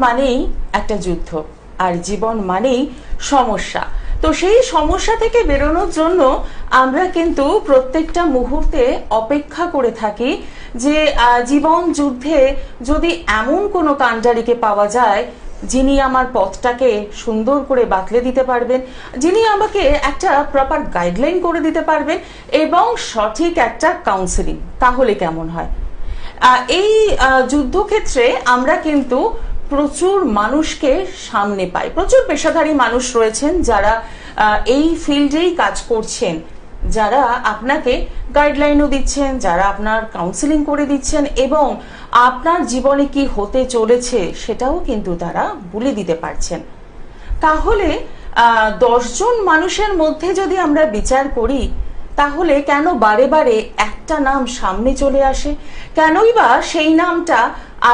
মানেই একটা যুদ্ধ, আর জীবন মানেই সমস্যা। তো সেই সমস্যা থেকে বেরোনোর জন্য আমরা কিন্তু প্রত্যেকটা মুহূর্তে অপেক্ষা করে থাকি যে জীবন যুদ্ধে যদি এমন কোনো কাণ্ডারিকে পাওয়া যায় যিনি আমার পথটাকে সুন্দর করে বাতলে দিতে পারবেন, যিনি আমাকে একটা প্রপার গাইডলাইন করে দিতে পারবেন এবং সঠিক একটা কাউন্সেলিং, তাহলে কেমন হয়। এই যুদ্ধক্ষেত্রে আমরা কিন্তু প্রচুর মানুষকে সামনে পাই, প্রচুর পেশাদারী মানুষ রয়েছেন যারা এই ফিল্ডেই কাজ করছেন, যারা আপনাকে গাইডলাইনও দিচ্ছেন, যারা আপনার কাউন্সেলিং করে দিচ্ছেন এবং আপনার জীবনে কি হতে চলেছে সেটাও কিন্তু তারা বলে দিতে পারছেন। তাহলে 10 জন মানুষের মধ্যে যদি আমরা বিচার করি, তাহলে কেন বারে বারে একটা নাম সামনে চলে আসে? কেনই বা সেই নামটা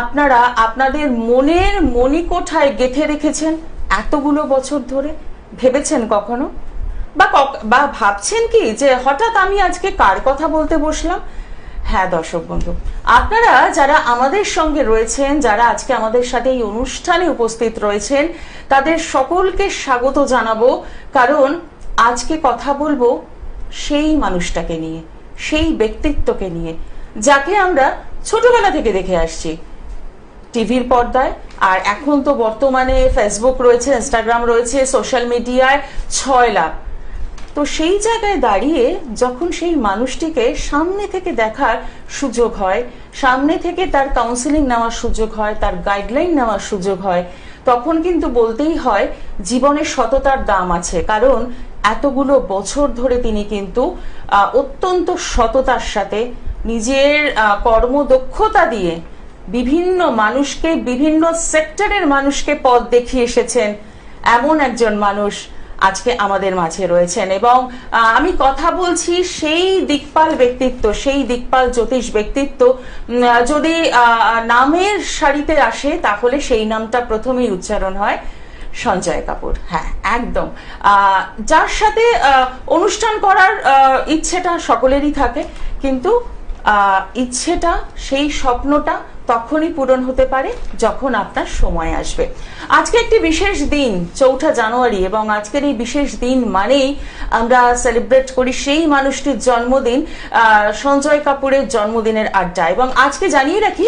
আপনারা আপনাদের মনের মণিকোঠায় গেঁথে রেখেছেন এতগুলো বছর ধরে? ভেবেছেন কখনো? বা ভাবছেন কি যে হঠাৎ আমি আজকে কার কথা বলতে বসলাম? হ্যাঁ দর্শক বন্ধু, আপনারা যারা আমাদের সঙ্গে রয়েছেন, যারা আজকে আমাদের সাথে এই অনুষ্ঠানে উপস্থিত রয়েছেন, তাদের সকলকে স্বাগত জানাবো। কারণ আজকে কথা বলবো সেই মানুষটাকে নিয়ে, সেই ব্যক্তিত্বকে নিয়ে যাকে আমরা ছোটবেলা থেকে দেখে আসছি টিভির পর্দায়, আর এখন তো বর্তমানে ফেসবুক রয়েছে, ইনস্টাগ্রাম রয়েছে, সোশ্যাল মিডিয়ায় 6 লাখ। তো সেই জায়গায় দাঁড়িয়ে যখন সেই মানুষটিকে সামনে থেকে দেখার সুযোগ হয়, সামনে থেকে তার কাউন্সেলিং নেওয়ার সুযোগ হয়, তার গাইডলাইন নেওয়ার সুযোগ হয়, তখন কিন্তু বলতেই হয় জীবনের সততার দাম আছে। কারণ এতগুলো বছর ধরে তিনি কিন্তু অত্যন্ত সততার সাথে নিজের কর্মদক্ষতা দিয়ে বিভিন্ন মানুষকে, বিভিন্ন সেক্টরের মানুষকে পথ দেখিয়ে এসেছেন। এমন একজন মানুষ আজকে আমাদের মাঝে রয়েছেন এবং আমি কথা বলছি সেই দিকপাল ব্যক্তিত্ব, সেই দিকপাল জ্যোতিষ ব্যক্তিত্ব। যদি নামের সারিতে আসে তাহলে সেই নামটা প্রথমেই উচ্চারণ হয় সঞ্জয় কাপুর। হ্যাঁ, একদম। যার সাথে অনুষ্ঠান করার ইচ্ছেটা সকলেরই থাকে, কিন্তু ইচ্ছেটা, সেই স্বপ্নটা তখনই পূরণ হতে পারে যখন আপনার সময় আসবে। আজকে একটি বিশেষ দিন, 4 জানুয়ারি, এবং আজকের এই বিশেষ দিন মানেই আমরা সেলিব্রেট করি সেই মানুষটির জন্মদিন, সঞ্জয় কাপুরের জন্মদিনের আড্ডা। এবং আজকে জানিয়ে রাখি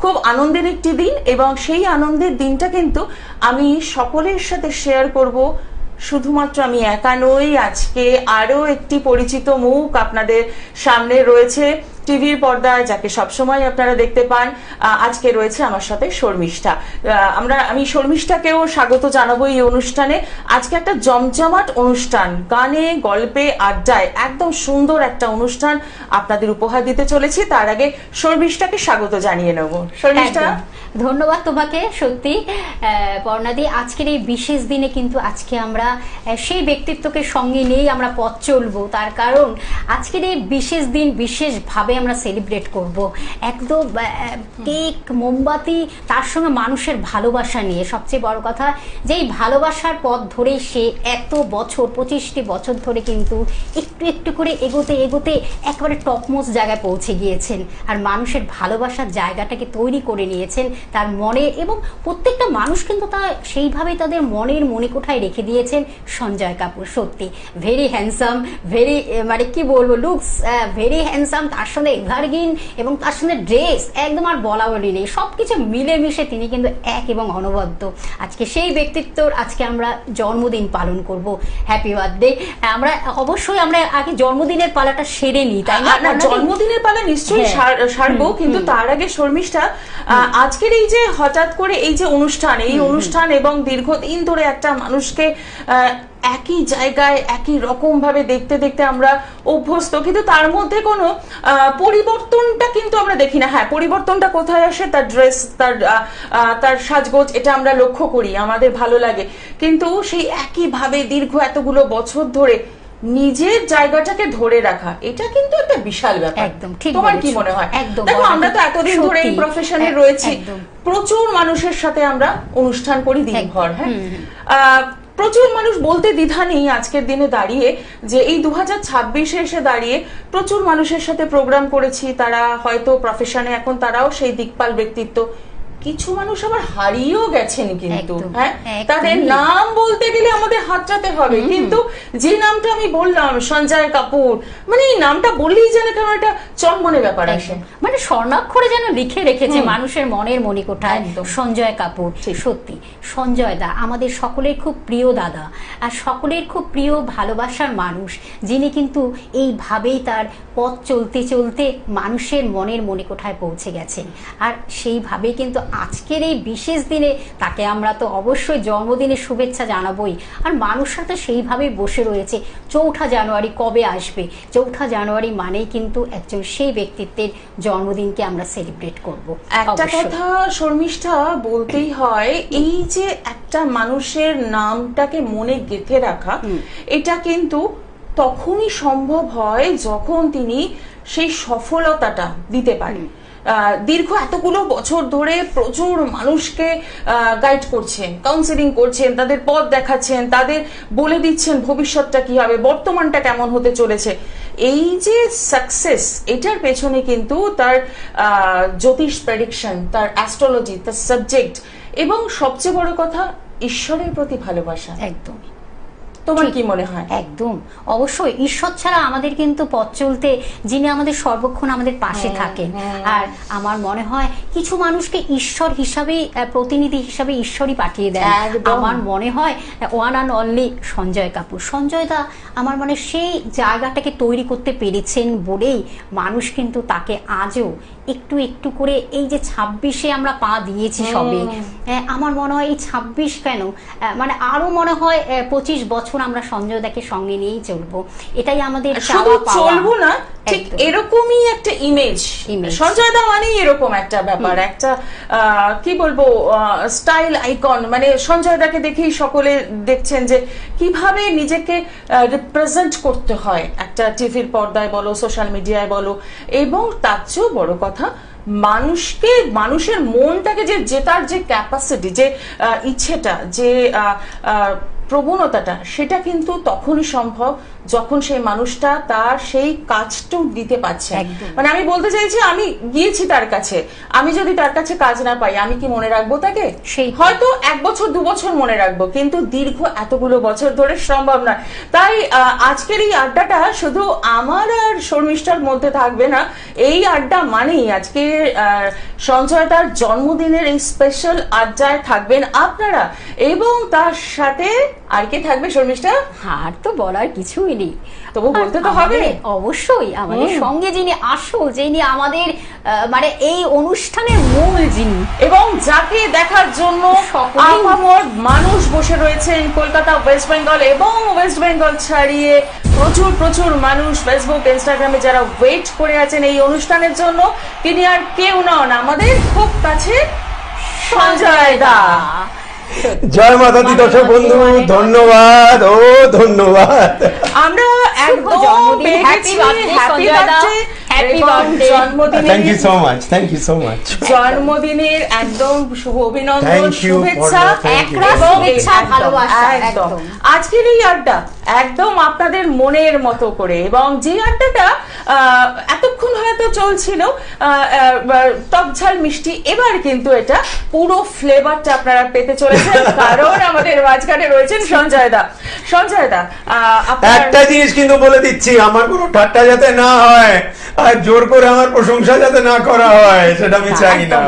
খুব আনন্দের একটি দিন, এবং সেই আনন্দের দিনটা কিন্তু আমি সকলের সাথে শেয়ার করব। শুধুমাত্র আমি একা নই, আজকে আরো একটি পরিচিত মুখ আপনাদের সামনে রয়েছে টিভির পর্দায়, যাকে সবসময় আপনারা দেখতে পান। আজকে রয়েছে আমার সাথে শর্মিষ্ঠা। আমি শর্মিষ্ঠাকেও স্বাগত জানাবো এই অনুষ্ঠানে। আজকে একটা জমজমাট অনুষ্ঠান, গানে গল্পে আড্ডায় একদম সুন্দর একটা অনুষ্ঠান আপনাদের উপহার দিতে চলেছি। তার আগে শর্মিষ্ঠাকে স্বাগত জানিয়ে নেব। শর্মিষ্ঠা, ধন্যবাদ তোমাকে। সত্যি পর্ণাদি, আজকের এই বিশেষ দিনে কিন্তু আজকে আমরা সেই ব্যক্তিত্বকে সঙ্গে নিয়েই আমরা পথ চলবো। তার কারণ আজকের এই বিশেষ দিন বিশেষভাবে আমরা সেলিব্রেট করব। একদম কেক, মোমবাতি, তার সঙ্গে মানুষের ভালোবাসা নিয়ে। সবচেয়ে বড় কথা যে এই ভালোবাসার পথ ধরেই সে এত বছর, 25টি বছর ধরে কিন্তু একটু একটু করে এগোতে এগোতে একেবারে টপমোস্ট জায়গায় পৌঁছে গিয়েছেন, আর মানুষের ভালোবাসার জায়গাটাকে তৈরি করে নিয়েছেন তার মনে, এবং প্রত্যেকটা মানুষ কিন্তু তা সেইভাবেই তাদের মনের মণিকোঠায় রেখে দিয়েছেন সঞ্জয় কাপুর। সত্যি ভেরি হ্যান্ডসাম, ভেরি মানে কি বলবো, লুকস ভেরি হ্যান্ডসাম, তার সঙ্গে এভারগ্রিন, এবং তার সঙ্গে ড্রেস একদম আর বলা বলি নেই। সবকিছু মিলেমিশে তিনি কিন্তু এক এবং অনবদ্য। আজকে সেই ব্যক্তিত্বর আজকে আমরা জন্মদিন পালন করব। Happy birthday. আমরা অবশ্যই আমরা আগে জন্মদিনের পালাটা সেরে নিই, তাই না? জন্মদিনের পালা নিশ্চয়ই সারবো, কিন্তু তার আগে শর্মিষ্ঠা, আজকের এই যে হঠাৎ করে এই যে অনুষ্ঠান এবং দীর্ঘদিন ধরে একটা মানুষকে একই জায়গায় একই রকম ভাবে দেখতে দেখতে আমরা অভ্যস্ত, কিন্তু তার মধ্যে কোনো পরিবর্তনটা কিন্তু আমরা দেখি না। হ্যাঁ, পরিবর্তনটা কোথায় আসে? তার ড্রেস, তার সাজগোজ, এটা আমরা লক্ষ্য করি, আমাদের ভালো লাগে, কিন্তু সেই একই ভাবে দীর্ঘ এতগুলো বছর ধরে নিজের জায়গাটাকে ধরে রাখা, এটা কিন্তু একটা বিশাল ব্যাপার। একদম ঠিক। তোমার কি মনে হয়? দেখো, আমরা তো এতদিন ধরে এই প্রফেশনে রয়েছি, প্রচুর মানুষের সাথে আমরা অনুষ্ঠান করি দিনভর। হ্যাঁ, প্রচুর মানুষ বলতে দ্বিধা নেই আজকের দিনে দাঁড়িয়ে যে এই 2026-এ এসে দাঁড়িয়ে প্রচুর মানুষের সাথে প্রোগ্রাম করেছি, তারা হয়তো প্রফেশনে এখন তারাও সেই দিকপাল ব্যক্তিত্ব, কিছু মানুষ আবার হারিয়েও গেছেন কিন্তু, একদম, হ্যাঁ, একদমই। তাদের নাম বলতে গেলে আমাদের হাতটাতে হবে, কিন্তু যে নামটা আমি বললাম সঞ্জয় কাপুর, মানে এই নামটা বললেই যেন কেমন একটা চনমনে ব্যাপার আসে। মানে স্বর্ণাক্ষরে যেন লিখে রেখেছে মানুষের মনের মণিকোঠায় একদম। সঞ্জয় কাপুর। সত্যি সঞ্জয় দা আমাদের সকলের খুব প্রিয় দাদা, আর সকলের খুব প্রিয় ভালোবাসার মানুষ, যিনি কিন্তু এইভাবেই তার পথ চলতে চলতে মানুষের মনের মণিকোঠায় পৌঁছে গেছেন। আর সেইভাবেই কিন্তু আজকের এই বিশেষ দিনে তাকে আমরা তো অবশ্যই জন্মদিনের শুভেচ্ছা জানাবোই। আর মানুষরা তো সেইভাবেই বসে রয়েছে 4ঠা জানুয়ারি কবে আসবে। 4ঠা জানুয়ারি মানেই কিন্তু একজন সেই ব্যক্তিত্বের জন্মদিনকে আমরা সেলিব্রেট করব। একটা কথা শর্মিষ্ঠা বলতেই হয়, এই যে একটা মানুষের নামটাকে মনে গেঁথে রাখা, এটা কিন্তু তখনই সম্ভব হয় যখন তিনি সেই সফলতাটা দিতে পারেন। দীর্ঘ এতগুলো বছর ধরে প্রচুর মানুষকে গাইড করছেন, কাউন্সিলিং করছেন, তাদের পথ দেখাচ্ছেন, তাদের বলে দিচ্ছেন ভবিষ্যৎটা কি হবে, বর্তমানটা কেমন হতে চলেছে। এই যে সাকসেস, এটার পেছনে কিন্তু তার জ্যোতিষ প্রেডিকশন, তার অ্যাস্ট্রোলজি, তার সাবজেক্ট, এবং সবচেয়ে বড় কথা ঈশ্বরের প্রতি ভালোবাসা। একদম। তোমার কি মনে হয়? একদম, অবশ্যই ঈশ্বর ছাড়া আমাদের কিন্তু পথ চলতে যিনি আমাদের সর্বক্ষণ আমাদের পাশে থাকেন। আর আমার মনে হয় কিছু মানুষকে ঈশ্বর হিসাবে, প্রতিনিধি হিসাবে ঈশ্বরই পাঠিয়ে দেন। আমার মনে হয় one and only Sanjay Kapoor. Sanjay দা আমার মনে সেই জায়গাটাকে তৈরি করতে পেরেছেন বলেই মানুষ কিন্তু তাকে আজও একটু একটু করে, এই যে 26-এ আমরা পা দিয়েছি সবে, আমার মনে হয় এই 26 কেন, মানে আরো মনে হয় 25 বছর আমরা সঞ্জয় দাকে সঙ্গে নিয়েই চলবো। এটাই আমাদের শুধু চলবো না, ঠিক এরকমই একটা ইমেজ। সঞ্জয় দা মানে এরকম একটা ব্যাপার, একটা কি বলবো, স্টাইল আইকন। মানে সঞ্জয় দাকে দেখেই সকলে দেখছেন যে কিভাবে নিজেকে রিপ্রেজেন্ট করতে হয় একটা টিভির পর্দায় বলো, সোশ্যাল মিডিয়ায় বলো, এবং তার চেয়েও বড় কথা মানুষকে, মানুষের মনটাকে যে জেতার যে ক্যাপাসিটি, যে ইচ্ছেটা, যে প্রবণতাটা, সেটা কিন্তু তখনই সম্ভব যখন সেই মানুষটা তার সেই কাজটাও দিতে পারছে। মানে আমি বলতে চাইছি, আমি গিয়েছি তার কাছে, আমি যদি তার কাছে কাজ না পাই, আমি কি মনে রাখবো তাকে? হয়তো 1 বছর 2 বছর মনে রাখবো, কিন্তু দীর্ঘ এতগুলো বছর ধরে সম্ভব না। তাই আজকের এই আড্ডাটা শুধু আমার আর শর্মিষ্ঠার মধ্যে থাকবে না। এই আড্ডা মানেই আজকে সঞ্জয় তার জন্মদিনের এই স্পেশাল আড্ডায় থাকবেন আপনারা, এবং তার সাথে আর কে থাকবে শর্মিষ্ঠা? আর তো বলার কিছুই নেই, তবু বলতে তো হবে। অবশ্যই আমাদের সঙ্গে যিনি আসল, যিনি আমাদের মানে এই অনুষ্ঠানের মূল, যিনি, এবং যাকে দেখার জন্য আপামর মানুষ বসে রয়েছেন কলকাতা, ওয়েস্ট বেঙ্গল এবং ওয়েস্ট বেঙ্গল ছাড়িয়ে প্রচুর প্রচুর মানুষ ফেসবুক, ইনস্টাগ্রামে যারা ওয়েট করে আছেন এই অনুষ্ঠানের জন্য। তিনি আর কেউ নন, আমাদের খুব কাছে সঞ্জয় দা। জয় মাতা দি দর্শক বন্ধু, ধন্যবাদ, ও ধন্যবাদ। আমরা একদম happy birthday, thank you so much, thank you so much. জন্মদিনের একদম শুভ অভিনন্দন, শুভেচ্ছা, একদম। আজকের এই আড্ডা একদম আপনাদের মনের মতো করে, এবং যে আড্ডাটা এতক্ষণ হয়তো চলছিল টক ঝাল মিষ্টি, এবার কিন্তু এটা পুরো ফ্লেভারটা আপনারা পেতে চলেছেন, কারণ আমাদের মাঝখানে রয়েছেন সঞ্জয় দা। সঞ্জয় দা, একটা জিনিস কিন্তু বলে দিচ্ছি, আমার কোনো ঠাট্টা যাতে না হয় আর জোর করে আমার প্রশংসা যাতে না করা হয়, সেটা আমি চাই না।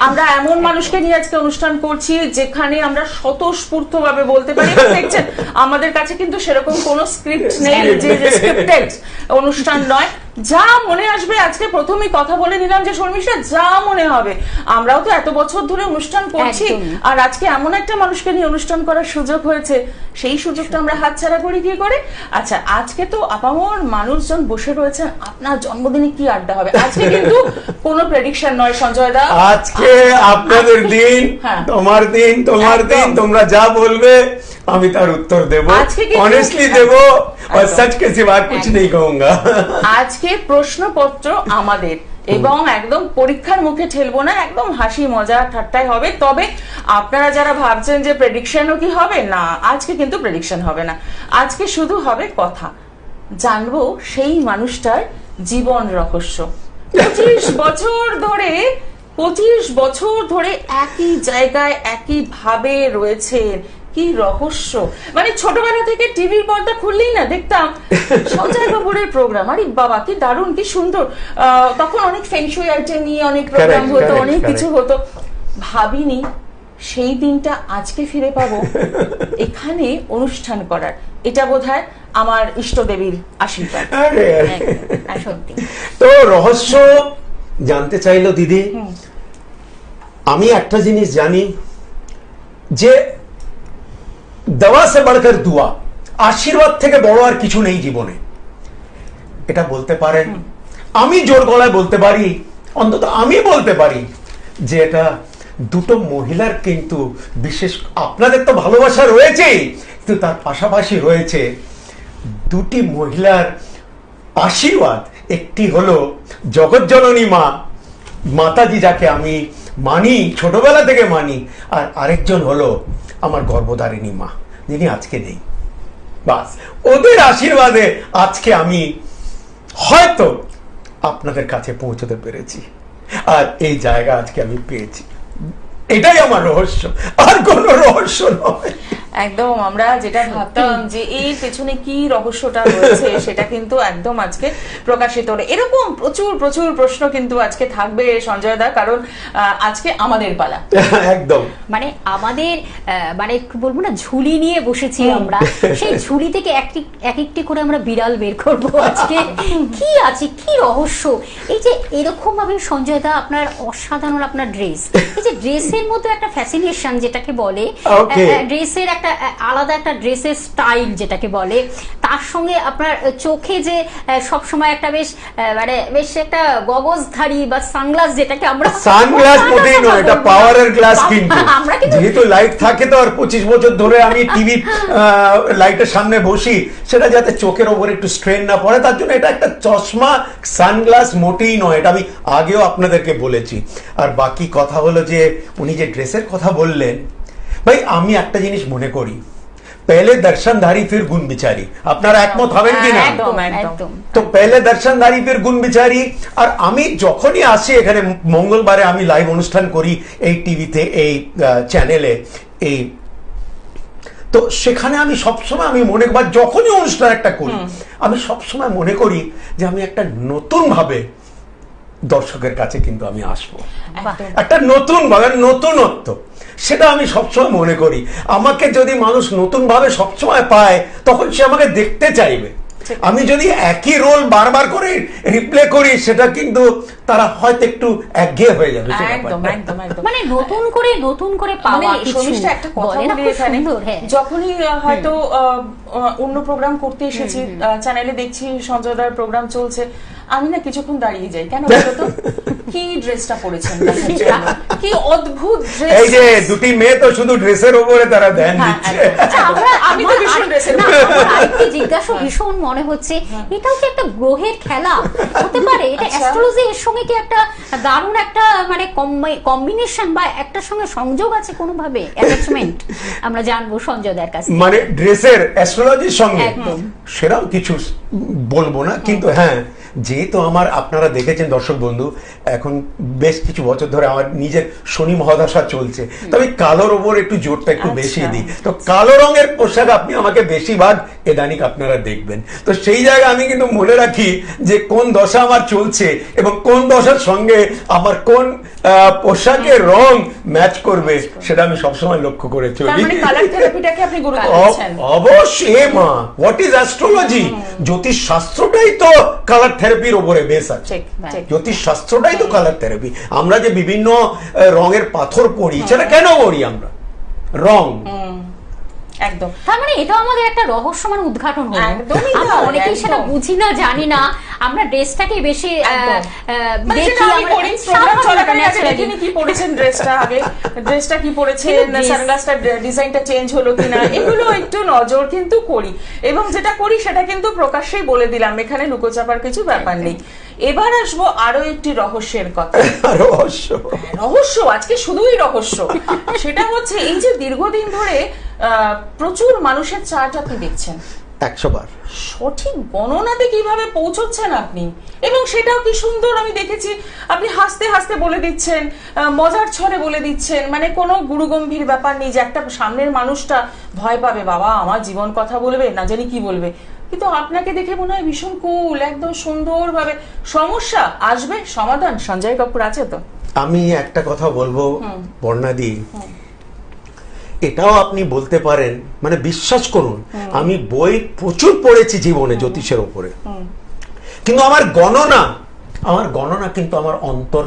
আমরা এমন মানুষকে নিয়ে আজকে অনুষ্ঠান করছি যেখানে আমরা স্বতঃস্ফূর্ত ভাবে বলতে পারি। দেখছেন আমাদের কাছে কিন্তু সেরকম কোনো স্ক্রিপ্ট নেই, যে স্ক্রিপ্টেড অনুষ্ঠান নয়, যা মনে আসবে। আজকে প্রথমেই কথা বলে নিলাম যে শর্মিষ্ঠা, যা মনে হবে। আমরাও তো এত বছর ধরে অনুষ্ঠান করছি, আর আজকে এমন একটা মানুষকে নিয়ে অনুষ্ঠান করার সুযোগ হয়েছে, সেই সুযোগটা আমরা হাতছাড়া করি কি করে? আচ্ছা, আজকে তো আপামর মানুষজন বসে রয়েছেন, আপনার জন্মদিনে কি আড্ডা হবে? আজকে কিন্তু কোনো প্রেডিকশন নয় সঞ্জয় দা, আজকে আপনাদের দিন, তোমার দিন, তোমার দিন, তোমরা যা বলবে আমি তার উত্তর দেব, অনেস্টলি দেব, और सच के सिवा कुछ नहीं कहूंगा। আজকে প্রশ্নপত্র আমাদের, এবং একদম পরীক্ষার মুখে ঠেলবো না, একদম হাসি মজা ঠাট্টাই হবে। তবে আপনারা যারা ভাবছেন যে প্রেডিকশনও কি হবে, না, আজকে কিন্তু প্রেডিকশন হবে না, আজকে শুধু হবে কথা। জানবো সেই মানুষটার জীবন রহস্য। 25 বছর ধরে 25 বছর ধরে একই জায়গায় একই ভাবে রয়েছেন, কি রহস্য! মানে ছোটবেলা থেকে টিভির পর্দা খুললেই না দেখতাম সঞ্জয় কাপুরের প্রোগ্রাম, আরে বাবা কি দারুণ, কি সুন্দর। তখন অনেক ফেংশুই আইটেম নিয়ে অনেক প্রোগ্রাম হতো, অনেক কিছু হতো। ভাবিনি সেই দিনটা আজকে ফিরে পাবো এখানে অনুষ্ঠান করার। এটা বোধহয় আমার ইষ্ট দেবীর আশীর্বাদ। সত্যি। তো রহস্য জানতে চাইলো দিদি। আমি একটা জিনিস জানি যে দেওয়া সে বাড়কর দুয়া, আশীর্বাদ থেকে বড় আর কিছু নেই জীবনে, এটা বলতে পারেন। আমি জোর গলায় বলতে পারি, অন্তত আমি বলতে পারি যে এটা দুটো মহিলার কিন্তু বিশেষ, আপনাদের তো ভালোবাসা রয়েছেই, কিন্তু তার পাশাপাশি রয়েছে দুটি মহিলার আশীর্বাদ। একটি হলো জগৎজননী মা, মাতাজি যাকে আমি মানি, ছোটবেলা থেকে মানি, আর আরেকজন হলো আমার গর্ভধারিণী মা, যিনি আজকে নেই। বাস ওদের আশীর্বাদে আজকে আমি হয়তো আপনাদের কাছে পৌঁছতে পেরেছি, আর এই জায়গা আজকে আমি পেয়েছি। এটাই আমার রহস্য, আর কোনো রহস্য নয়। একদম আমরা যেটা ভাবতাম যে এই পেছনে কি রহস্যটা রয়েছে সেটা কিন্তু একদম আজকে প্রকাশিত হলো। এরকম প্রচুর প্রচুর প্রশ্ন কিন্তু আজকে থাকবে সঞ্জয় দা, কারণ আজকে আমাদের পালা। একদম মানে আমাদের মানে বলবো না ঝুলি নিয়ে বসেছি আমরা, সেই ঝুলি থেকে এক একটি করে আমরা বিড়াল বের করবো আজকে। কি আছে, কি রহস্য! এই যে এরকম ভাবে সঞ্জয় দা আপনার অসাধারণ আপনার ড্রেস, এই যে ড্রেসের মধ্যে একটা ফ্যাসিনেশন যেটাকে বলে, ড্রেসের একটা আলাদা একটা ড্রেসের স্টাইল যেটাকে বলে, তার সঙ্গে আপনার চোখে যে সব সময় একটা বেশ মানে বেশ একটা গগজধারী বা সানগ্লাস, যেটাকে আমরা সানগ্লাস মোটেই নয়, এটা পাওয়ারের গ্লাস। কিন্তু যেহেতু লাইট থাকে তো, আর 25 বছর ধরে আমি টিভি লাইটের সামনে বসি, সেটা যাতে চোখের ওপর একটু স্ট্রেন না পড়ে, তার জন্য এটা একটা চশমা, সানগ্লাস মোটেই নয়। এটা আমি আগেও আপনাদেরকে বলেছি। আর বাকি কথা হলো যে উনি যে ড্রেসের কথা বললেন, ভাই আমি একটা জিনিস মনে করি, পেলে দর্শনধারী ফির গুণ বিচারি। আপনারা একমত হবেন কিনা? তো পেলে দর্শনধারী ফির গুণ বিচারি। আর আমি যখনই আসি এখানে, মঙ্গলবারে আমি লাইভ অনুষ্ঠান করি এই টিভিতে, এই চ্যানেলে, এই তো সেখানে আমি সবসময় আমি মনে করি, যখনই অনুষ্ঠান একটা করি আমি সবসময় মনে করি যে আমি একটা নতুন ভাবে দর্শকের কাছে কিন্তু আমি আসবো, একটা নতুন ভাবে, নতুনত্ব, সেটা আমি সবসময় মনে করি। আমাকে যদি মানুষ নতুন ভাবে সবসময় পায়, তখন সে আমাকে দেখতে চাইবে। আমি যদি একই রোল বারবার করে রিপ্লে করি, সেটা কিন্তু তারা হয়তো একটু একঘেয়ে হয়ে যাবে। মানে নতুন করে পাওয়া কিছু। একটা কথা বলি এখানে, যখনই হয়তো অন্য প্রোগ্রাম করতে এসেছি, চ্যানেলে দেখছি সঞ্জয় দার প্রোগ্রাম চলছে, আমি না কিছুক্ষণ দাঁড়িয়ে যাই। কেন বলতো? কি ড্রেসটা পরেছেন, কি অদ্ভুত ড্রেস! এই যে দুটি মেয়ে তো শুধু ড্রেসের উপরে তারা ধ্যান দিচ্ছে। আমি তো ভীষণ ড্রেসের আরেকটি জিজ্ঞাসা ভীষণ মনে হচ্ছে, এটাও কি একটা গ্রহের খেলা হতে পারে? এটা অ্যাস্ট্রোলজি এর সঙ্গে কি একটা দারুণ একটা মানে কম্বিনেশন বা একটার সঙ্গে সংযোগ আছে কোনোভাবে, অ্যাটাচমেন্ট? আমরা জানবো সঞ্জয় দার কাছে। মানে ড্রেসের অ্যাস্ট্রোলজির সঙ্গে সেরকম কিছু বলবো না, কিন্তু হ্যাঁ, যেহেতু আমার, আপনারা দেখেছেন দর্শক বন্ধু, এখন বেশ কিছু বছর ধরে আমার নিজের শনি মহাদশা চলছে, তবে কালোর ওপর একটু জোরটা একটু বেশি দিই। তো কালো রঙের পোশাক আপনি আমাকে বেশিরভাগ এদানিক আপনারা দেখবেন। তো সেই জায়গায় আমি কিন্তু মনে রাখি যে কোন দশা আমার চলছে এবং কোন দশার সঙ্গে আমার কোন পোশাকের রং ম্যাচ করবে, সেটা আমি সবসময় লক্ষ্য করে চলি। অবশ্যই মা, হোয়াট ইজ অ্যাস্ট্রোলজি? জ্যোতিষ শাস্ত্রটাই তো কালার থেরাপির উপরে বেস আছে। জ্যোতিষ শাস্ত্রটাই তো কালার থেরাপি। আমরা যে বিভিন্ন রঙের পাথর পড়ি, সেটা কেন পড়ি আমরা? রং। একদম। তার মানে এটা আমাদের একটা রহস্যময় উদ্ঘাটন হলো। আমরা অনেকেই সেটা বুঝি না, জানি না। আমরা ড্রেসটাকে বেশি দেখি, আমরা প্রোগ্রাম চলাকালীন আগে দেখিনি কি পরেছেন ড্রেসটা, আগে ড্রেসটা কি পরেছেন, সানগ্লাসটা ডিজাইনটা চেঞ্জ হলো কিনা, এগুলো একটু নজর কিন্তু করি। এবং যেটা করি সেটা কিন্তু প্রকাশ্যেই বলে দিলাম, এখানে লুকোচাপার কিছু ব্যাপার নেই। এবার আসবো আরো একটি রহস্যের কথা। রহস্য আজকে শুধুই রহস্য। সেটা হচ্ছে এই যে দীর্ঘদিন ধরে প্রচুর মানুষের চার্ট আপনি দেখছেন, 100 বার। সঠিক গণনাতে কিভাবে পৌঁছচ্ছেন আপনি, এবং সেটাও কি সুন্দর আমি দেখেছি। আপনি হাসতে হাসতে বলে দিচ্ছেন, মজার ছলে বলে দিচ্ছেন, মানে কোনো গুরুগম্ভীর ব্যাপার নেই যে একটা সামনের মানুষটা ভয় পাবে, বাবা আমার জীবন কথা বলবে, না জানি কি বলবে। কিন্তু আপনাকে দেখে মনে হয় ভীষণ কুল, একদম সুন্দরভাবে। সমস্যা আসবে, সমাধান সঞ্জয় কাপুর আছে তো। আমি একটা কথা বলবো বর্ণাদি, এটাও আপনি বলতে পারেন, মানে বিশ্বাস করুন আমি বই প্রচুর পড়েছি জীবনে জ্যোতিষের উপরে, কিন্তু আমার গণনা কিন্তু আমার অন্তর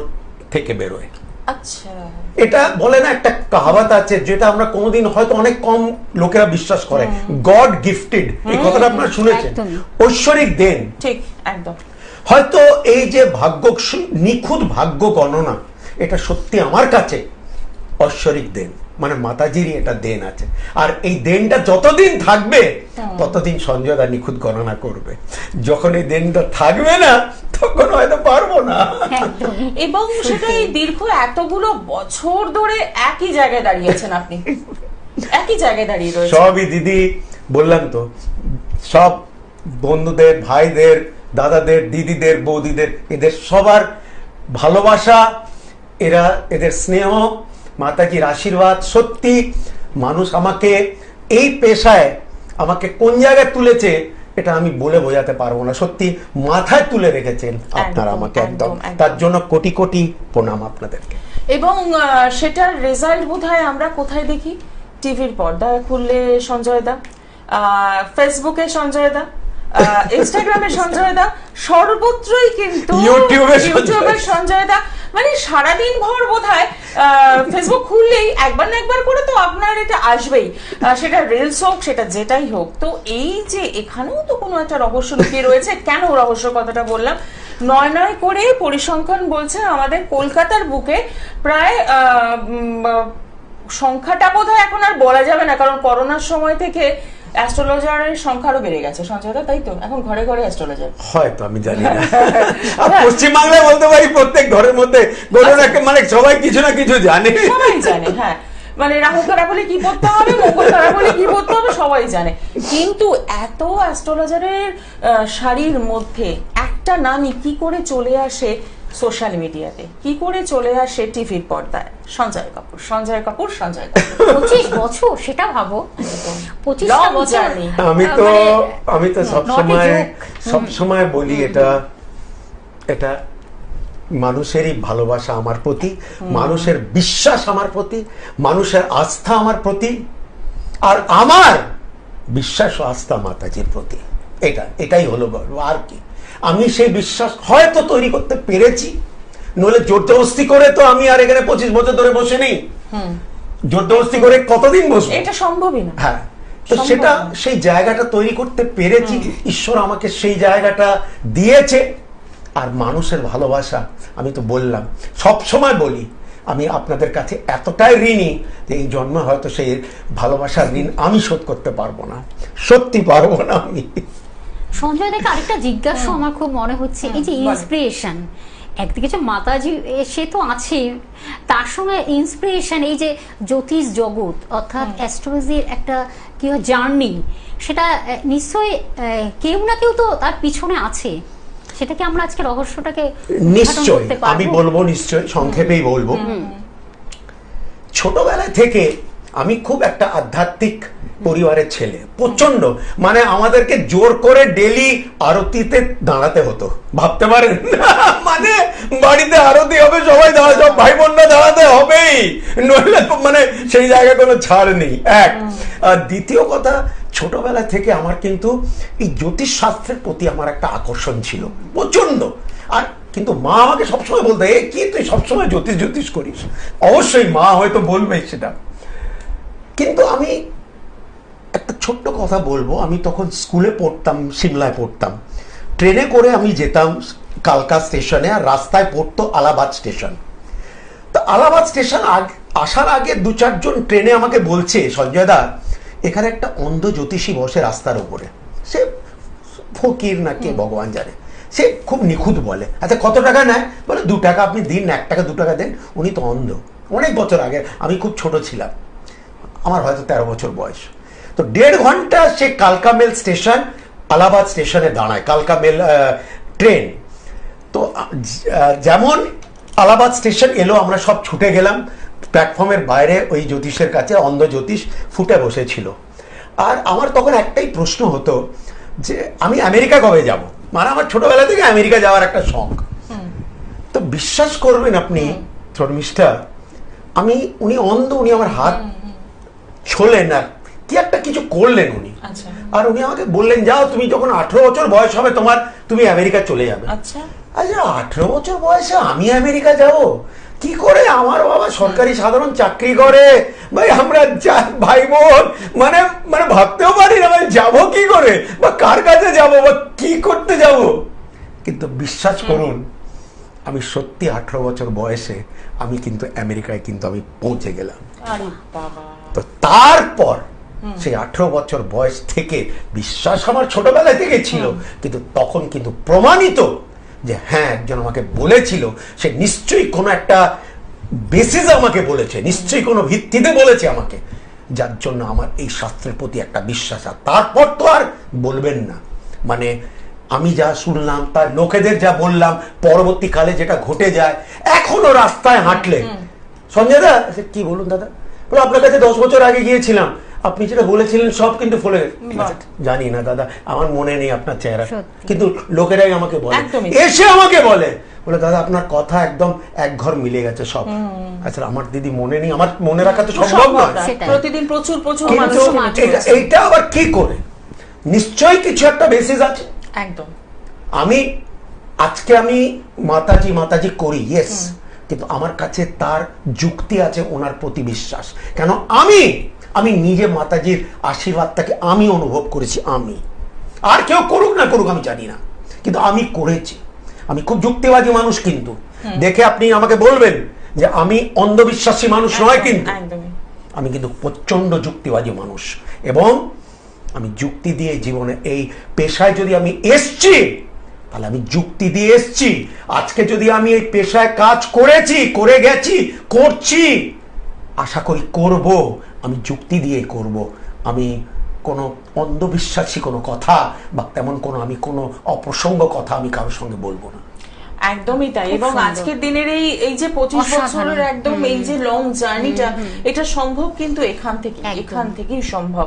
থেকে বেরোয়। আচ্ছা, এটা বলে না একটা কাহাবাত আছে যেটা আমরা কোনোদিন হয়তো অনেক কম লোকেরা বিশ্বাস করে, গড গিফটেড, এই কথাটা আপনারা শুনেছেন, ঐশ্বরিক দেন। ঠিক, একদম। হয়তো এই যে নিখুঁত ভাগ্য গণনা, এটা সত্যি আমার কাছে ঐশ্বরিক দেন, মানে মাতাজিরই এটা দেন আছে। আর এই দেনটা যতদিন থাকবে ততদিন সঞ্জয় দা নিখুঁত গণনা করবে। যখন এই দেনটা থাকবে না তখন হয়তো পারবো না। এবং সেটা এই দীর্ঘ এতগুলো বছর ধরে একই জায়গায় দাঁড়িয়েছেন আপনি, একই জায়গায় দাঁড়িয়ে রয়েছেন। সবই দিদি বললাম তো, সব বন্ধুদের, ভাইদের, দাদাদের, দিদিদের, বৌদিদের, এদের সবার ভালোবাসা, এদের স্নেহ, মাতাজির আশীর্বাদ। সত্যি মানুষ আমাকে এই পেশায় আমাকে কোন জায়গায় তুলেছে এটা আমি বলে বোঝাতে পারবো না। সত্যি মাথায় তুলে রেখেছেন আপনারা আমাকে একদম, তার জন্য কোটি কোটি প্রণাম আপনাদেরকে। এবং সেটার রেজাল্ট বোধহয় আমরা কোথায় দেখি? টিভির পর্দা খুললে সঞ্জয় দা, ফেসবুকে সঞ্জয় দা, ইনস্টাগ্রামে সঞ্জয় দা, সর্বত্রই কিন্তু ইউটিউবে সঞ্জয় দা। মানে সারাদিন ভর বোধহয় ফেসবুক খুললেই একবার না একবার করে তো আপনার এটা আসবেই, সেটা রিলস হোক, সেটা যেটাই হোক। তো এই যে এখানেও তো কোনো একটা রহস্য লুকিয়ে রয়েছে। কেন রহস্য কথাটা বললাম? নয় নয় করে পরিসংখ্যান বলছে আমাদের কলকাতার বুকে প্রায় সংখ্যাটা বোধহয় এখন আর বলা যাবে না, কারণ করোনার সময় থেকে অ্যাস্ট্রোলজারের সংখ্যা আরো বেড়ে গেছে সঞ্জয়দা, তাই তো? এখন ঘরে ঘরে অ্যাস্ট্রোলজার হয়তো, আমি জানি না। আর পশ্চিমবাংলায় বলতে পারি প্রত্যেক ঘরের মধ্যে মানে সবাই কিছু না কিছু জানে, সবাই জানে। হ্যাঁ, মানে রাহু খারাপ হলে কি করতে হবে, মঙ্গল খারাপ হলে কি করতে হবে, সবাই জানে। কিন্তু এত অ্যাস্ট্রোলজারের শাড়ির মধ্যে একটা নামই কি করে চলে আসে সোশ্যাল মিডিয়াতে, কি করে চলে আসে টিভির পর্দায়? সঞ্জয় কাপুর, সঞ্জয় কাপুর, সঞ্জয় কাপুর। 25 বছর, সেটা ভাবো, 25টা বছর। আমি তো সবসময় বলি এটা মানুষেরই ভালোবাসা আমার প্রতি, মানুষের বিশ্বাস আমার প্রতি, মানুষের আস্থা আমার প্রতি, আর আমার বিশ্বাস ও আস্থা মাতাজির প্রতি। এটাই হলো গর্ব, আর কি। আমি সেই বিশ্বাস হয়তো তৈরি করতে পেরেছি, নইলে জোরজবস্তি করে তো আমি আর এখানে 25 বছর ধরে বসে নেই। জোরজবস্তি করে কতদিন বসবো? এটা সম্ভবই না। হ্যাঁ, তো সেটা সেই জায়গাটা তৈরি করতে পেরেছি, ঈশ্বর আমাকে সেই জায়গাটা দিয়েছে। আর মানুষের ভালোবাসা, আমি তো বললাম, সব সময় বলি, আমি আপনাদের কাছে এতটাই ঋণী যে এই জন্মে হয়তো সেই ভালোবাসার ঋণ আমি শোধ করতে পারবো না, সত্যি পারবো না আমি। সঞ্জয় দাকে আরেকটা জিজ্ঞাসা আমার খুব মনে হচ্ছে, এই যে ইন্সপিরেশন, একদিকে যে মাতাজি সে তো আছে, তার সঙ্গে ইন্সপিরেশন, এই যে জ্যোতিষ জগৎ অর্থাৎ অ্যাস্ট্রোলজির একটা কি জার্নি, সেটা নিশ্চয়ই কেউ না কেউ তো তার পিছনে আছে। সেটাকে আমরা আজকে রহস্যটাকে নিশ্চয় আমি বলবো, নিশ্চয় সংক্ষেপেই বলবো। ছোটবেলা থেকে আমি খুব একটা আধ্যাত্মিক পরিবারের ছেলে, প্রচন্ড, মানে আমাদেরকে জোর করে ডেলি আরতিতে দাঁড়াতে হতো, ভাবতে পারেন? মানে বাড়িতে আরতি হবে, সবাই সব ভাই বোনরা দাঁড়াতে হবেই, নইলে মানে সেই জায়গায় কোনো ছাড় নেই। এক, আর দ্বিতীয় কথা, ছোটবেলা থেকে আমার কিন্তু এই জ্যোতিষ শাস্ত্রের প্রতি আমার একটা আকর্ষণ ছিল প্রচন্ড। আর কিন্তু মা আমাকে সবসময় বলতো, এ কি তুই সবসময় জ্যোতিষ করিস? অবশ্যই মা হয়তো বলবে সেটা, কিন্তু আমি একটা ছোট্ট কথা বলবো। আমি তখন স্কুলে পড়তাম, সিমলায় পড়তাম, ট্রেনে করে আমি যেতাম কালকা স্টেশনে, আর রাস্তায় পড়তো আলাহাবাদ স্টেশন। তো আলাহাবাদ স্টেশন আসার আগে 2-4 জন ট্রেনে আমাকে বলছে, সঞ্জয় দা এখানে একটা অন্ধ জ্যোতিষী বসে রাস্তার উপরে, সে ফকির না কে ভগবান জানে, সে খুব নিখুঁত বলে। আচ্ছা কত টাকা নেয়? বলে 2 টাকা আপনি দিন, 1 টাকা 2 টাকা দেন। উনি তো অন্ধ, অনেক বছর আগে, আমি খুব ছোট ছিলাম, আমার হয়তো 13 বছর বয়স। তো 1.5 ঘন্টা সে কালকা মেল স্টেশন আলাহাবাদ স্টেশনে দাঁড়ায়, কালকা মেল ট্রেন। তো যেমন আলাহাবাদ স্টেশন এলো, আমরা সব ছুটে গেলাম প্ল্যাটফর্মের বাইরে, ওই জ্যোতিষের কাছে অন্ধ জ্যোতিষ ফুটে বসেছিল। আর আমার তখন একটাই প্রশ্ন হতো যে আমি আমেরিকা কবে যাব, মানে আমার ছোটবেলা থেকে আমেরিকা যাওয়ার একটা শখ। তো বিশ্বাস করবেন আপনি শর্মিষ্ঠা, উনি অন্ধ, উনি আমার হাত ছোলেন আর কি একটা কিছু করলেন উনি, আর উনি আমাকে বললেন যাও তুমি যখন 18 বছর বয়স হবে তুমি আমেরিকা চলে যাবে। আচ্ছা 18 বছর বয়সে আমি আমেরিকা যাব কি করে? আমার বাবা সরকারি সাধারণ চাকরি করে, ভাই আমরা ভাই বোন মানে মানে ভাবতেও পারি না ভাই যাবো কি করে, বা কার কাছে যাব, বা কি করতে যাব। কিন্তু বিশ্বাস করুন, আমি সত্যি 18 বছর বয়সে আমি কিন্তু আমেরিকায় কিন্তু আমি পৌঁছে গেলাম। তো তারপর সেই 18 বছর বয়স থেকে বিশ্বাস আমার ছোটবেলা থেকে ছিল, কিন্তু তখন কিন্তু প্রমাণিত যে হ্যাঁ একজন আমাকে বলেছিল, সে নিশ্চয়ই কোনো একটা বেসিস আমাকে বলেছে, নিশ্চয়ই কোনো ভিত্তিতে বলেছে আমাকে, যার জন্য আমার এই শাস্ত্রের প্রতি একটা বিশ্বাস। আর তারপর তো আর বলবেন না, মানে আমি যা শুনলাম, তার লোকেদের যা বললাম, পরবর্তীকালে যেটা ঘটে যায়, এখনো রাস্তায় হাঁটলে সঞ্জয় দা কি বলুন দাদা, বলে আপনার কাছে 10 বছর আগে গিয়েছিলাম, আপনি যেটা বলেছিলেন সব কিন্তু ফলে জানি না দাদা, আমার মনে নেই আপনার চেহারা, কিন্তু লোকেরাই আমাকে বলে, এসে আমাকে বলে দাদা আপনার কথা একদম এক ঘর মিলে গেছে সব। আচ্ছা আমার দিদি মনে নেই, আমার মনে রাখা তো সম্ভব নয়, প্রতিদিন প্রচুর এইটা আবার কি করে? নিশ্চয়ই কিছু একটা বেসিস আছে। একদম আজকে আমি মাতাজি করি, ইয়েস, কিন্তু আমার কাছে তার যুক্তি আছে, ওনার প্রতি বিশ্বাস। কেন আমি নিজে মাতাজির আশীর্বাদটাকে আমি অনুভব করেছি, আমি আর কেউ করুক না করুক আমি জানি না, কিন্তু আমি করেছি। আমি খুব যুক্তিবাদী মানুষ, কিন্তু দেখে আপনি আমাকে বলবেন যে আমি অন্ধবিশ্বাসী মানুষ নয়, কিন্তু আমি কিন্তু প্রচন্ড যুক্তিবাদী মানুষ, এবং আমি যুক্তি দিয়ে জীবনে এই পেশায় যদি আমি এসছি তাহলে আমি যুক্তি দিয়ে এসছি। আজকে যদি আমি এই পেশায় কাজ করেছি, করে গেছি, করছি, আশা করি করব, আমি যুক্তি দিয়ে করব। আমি কোনো অন্ধবিশ্বাসী কোনো কথা বা তেমন কোনো অপ্রসঙ্গ কথা আমি কারোর সঙ্গে বলবো না। একদমই তাই। এবং আজকের দিনের এই যে 25 বছরের একদম এই যে লং জার্নিটা, এটা সম্ভব কিন্তু এখান থেকেই সম্ভব।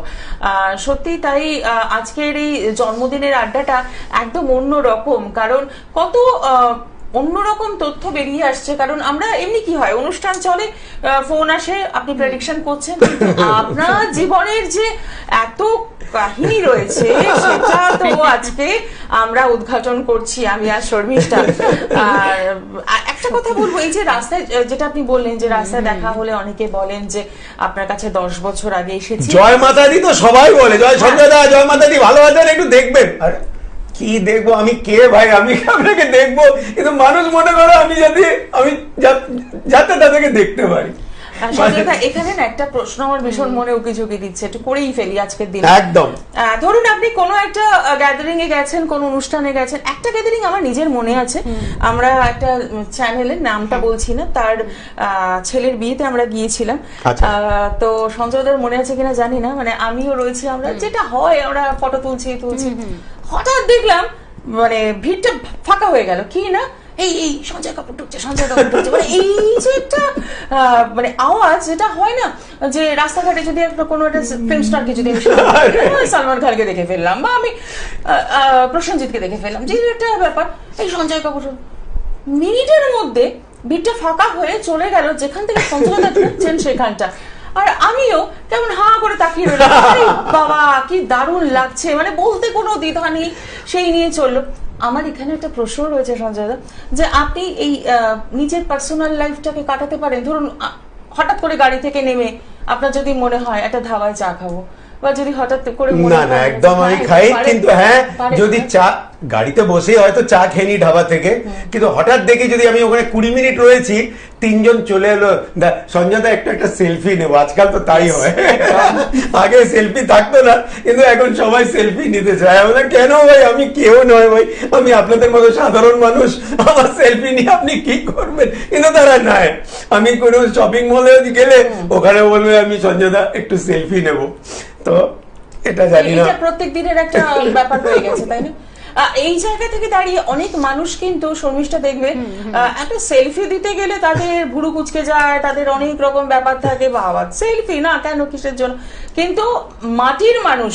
সত্যি তাই আজকের এই জন্মদিনের আড্ডাটা একদম অন্য রকম, কারণ কত অন্যরকম তথ্য বেরিয়ে আসছে। কারণ আমরা এমনি কি হয়, অনুষ্ঠান চলে, ফোন আসে, আপনি প্রেডিকশন করছেন, আপনার জীবনের যে এত কাহিনী রয়েছে সেটা তো আজকে আমরা উদ্ঘাটন করছি, আমি আর শর্মিষ্ঠা। আর একটা কথা বলবো, এই যে রাস্তায় যেটা আপনি বললেন যে রাস্তায় দেখা হলে অনেকে বলেন যে আপনার কাছে 10 বছর আগে এসেছি। জয় মাতাদি তো সবাই বলে, জয় সঞ্জয় দা, জয় মাতাদি, ভালো আছেন, একটু দেখবেন। আর কি দেখবো, আমি কে ভাই, আমি আপনাকে দেখবো, কিন্তু মানুষ মনে করো আমি যাতে তাদেরকে দেখতে পারি। এখানে না একটা প্রশ্ন আমার ভীষণ মনে উকিঝুঁকি দিচ্ছে, একটু করেই ফেলি আজকের দিনে। একদম ধরুন আপনি কোনো একটা গ্যাদারিং এ গেছেন, কোন অনুষ্ঠানে গেছেন, একটা গ্যাদারিং আমার নিজের মনে আছে, আমরা একটা চ্যানেলের নামটা বলছি না, তার ছেলের বিয়েতে আমরা গিয়েছিলাম। তো সঞ্জয়দার মনে আছে কিনা জানি না, মানে আমিও রয়েছি, আমরা যেটা হয় আমরা ফটো তুলছি, হঠাৎ দেখলাম মানে ভিড়টা ফাঁকা হয়ে গেল, কি না এই সঞ্জয় কাপুর ঢুকছে, মানে এই যে একটা মানে আওয়াজ, যেটা হয় না যে রাস্তাঘাটে যদি কোনো একটা ফিল্ম স্টারকে যদি সালমান খানকে দেখে ফেললাম, বা আমি প্রসেনজিৎকে দেখে ফেললাম, যে একটা ব্যাপার, এই সঞ্জয় কাপুর, মিনিটের মধ্যে ভিড়টা ফাঁকা হয়ে চলে গেল যেখান থেকে সঞ্জয়দা ঢুকছেন সেখানটা। আর আমিও কেমন হা করে তাকিয়ে রইলাম, বাবা কি দারুণ লাগছে, মানে বলতে কোনো দ্বিধা নেই, সেই নিয়ে চললো। আমার এখানে একটা প্রশ্ন রয়েছে সঞ্জয়দা, যে আপনি এই নিজের পার্সোনাল লাইফটাকে কাটাতে পারেন, ধরুন হঠাৎ করে গাড়ি থেকে নেমে আপনার যদি মনে হয় একটা ধাবায় চা খাবো, বা যদি হঠাৎ করে না একদম আমি খাই, কিন্তু হ্যাঁ যদি চা গাড়িতে বসে হয়তো চা খেয়ে নি ধাবা থেকে, কিন্তু হঠাৎ দেখি যদি আমি ওখানে 20 মিনিট রয়েছি, 3 জন চলে এলো, সঞ্জয় দা একটা সেলফি নেবো, আজকাল তো তাই হয়, আগে সেলফি থাকতো না, কিন্তু এখন সবাই সেলফি নিতে চায়। আমরা কেন ভাই, আমি কেউ নয় ভাই, আমি আপনাদের মতো সাধারণ মানুষ, আমার সেলফি নিয়ে আপনি কি করবেন? কিন্তু তারা নাই, আমি কোনো শপিং মলে গেলে ওখানে বলবে আমি সঞ্জয় দা একটু সেলফি নেবো। তো এটা জানি না। এটা প্রত্যেক দিনের একটা ব্যাপার হয়ে গেছে, তাই না? এই জায়গা থেকে দাঁড়িয়ে অনেক মানুষ কিন্তু শর্মিষ্ঠা দেখবে একটা সেলফি দিতে গেলে তাদের ভুরু কুচকে যায়, তাদের অনেক রকম ব্যাপার থাকে, বাবা সেলফি না কেন কিসের জন্য, কিন্তু মাটির মানুষ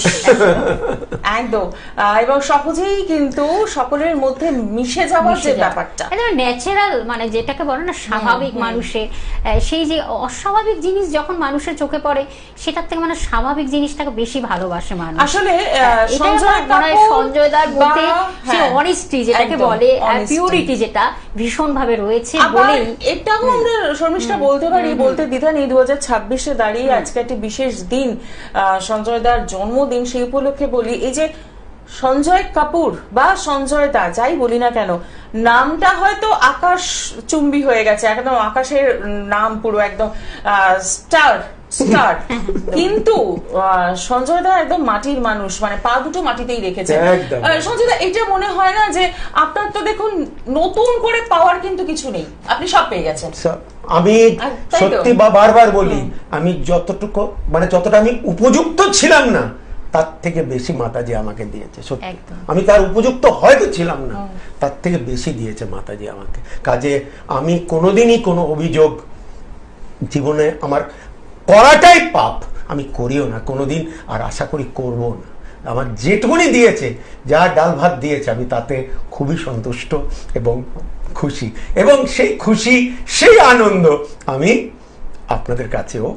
একদম এবং সহজেই কিন্তু সকলের মধ্যে মিশে যাওয়ার যে ব্যাপারটা ন্যাচারাল, মানে যেটাকে বলে না স্বাভাবিক মানুষের, সেই যে অস্বাভাবিক জিনিস যখন মানুষের চোখে পড়ে সেটার থেকে মানে স্বাভাবিক জিনিসটাকে বেশি ভালোবাসে মানুষ। আসলে সঞ্জয় দার মধ্যে সেই অনেস্টি যেটাকে বলে, পিউরিটি যেটা ভীষণ ভাবে রয়েছে বলেই এটাও আমরা শর্মিষ্ঠা বলতে পারি, বলতে দ্বিধা নেই। 2026-এ দাঁড়িয়ে আজকে একটি বিশেষ দিন, সঞ্জয় দার জন্মদিন, সেই উপলক্ষে বলি এই যে সঞ্জয় কাপুর বা সঞ্জয় দা যাই বলি না কেন, নামটা হয়তো আকাশ চুম্বি হয়ে গেছে, একদম আকাশের নাম, পুরো একদম স্টার স্টার, কিন্তু সঞ্জয় দা একদম মাটির মানুষ, মানে পা দুটো মাটিতেই রেখেছে। সঞ্জয় দা, এটা মনে হয় না যে আপনার তো দেখুন নতুন করে পাওয়ার কিন্তু কিছু নেই, আপনি সব পেয়ে গেছেন? আমি সত্যি বা বারবার বলি, আমি যতটুকু মানে যতটা আমি উপযুক্ত ছিলাম না তার থেকে বেশি মাতাজি আমাকে দিয়েছে। সত্যি আমি তার উপযুক্ত হয়তো ছিলাম না, তার থেকে বেশি দিয়েছে মাতাজি আমাকে। কাজে আমি কোনোদিনই কোনো অভিযোগ জীবনে আমার করাটাই পাপ, আমি করিও না কোনোদিন, আর আশা করি করব না। আমার যেটুকুনি দিয়েছে, যা ডাল ভাত দিয়েছে, আমি তাতে খুবই সন্তুষ্ট এবং খুশি, এবং সেই খুশি সেই আনন্দ আমি আপনাদের কাছেও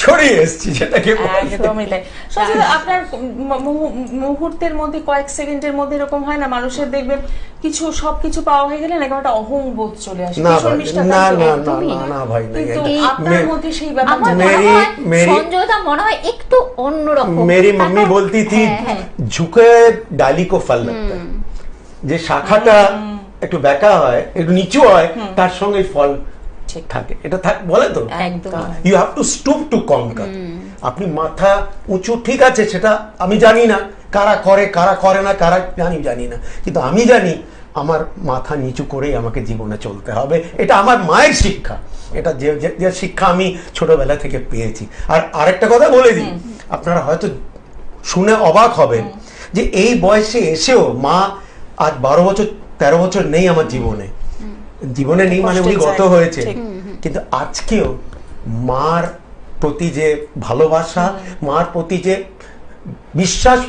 ছড়িয়ে এসেছি, যেটাকে একদমই তাই। আপনার মুহূর্তের মধ্যে, কয়েক সেকেন্ডের মধ্যে এরকম হয় না মানুষের, দেখবেন কিছু সবকিছু পাওয়া হয়ে গেলে না একটা অহংবোধ চলে আসে? না না ভাই, কিন্তু আপনার মধ্যে সেই ব্যাপারটা সঞ্জয় দা মনে হয় একটু অন্যরকম। मेरी मम्मी बोलती थी झुके डाली को फल लगता है, যে শাখাটা একটু বেঁকা হয়, একটু নিচু হয়, তার সঙ্গে ফল থাকে, এটা বলে তো you have to stoop to conquer. আপনি মাথা উঁচু, ঠিক আছে, সেটা আমি জানি না কারা করে কারা করে না, কারা জানি না, কিন্তু আমি জানি আমার মাথা নিচু করেই আমাকে জীবনে চলতে হবে। এটা আমার মায়ের শিক্ষা, এটা যে শিক্ষা আমি ছোটবেলা থেকে পেয়েছি। আর আরেকটা কথা বলে দিই, আপনারা হয়তো শুনে অবাক হবেন যে এই বয়সে এসেও মা আজ 12 বছর 13 বছর নেই আমার জীবনে নেই, মানে উনি গত হয়েছে, কিন্তু আজকেও মার প্রতি যে ভালোবাসা, মার প্রতি যে বিশ্বাস,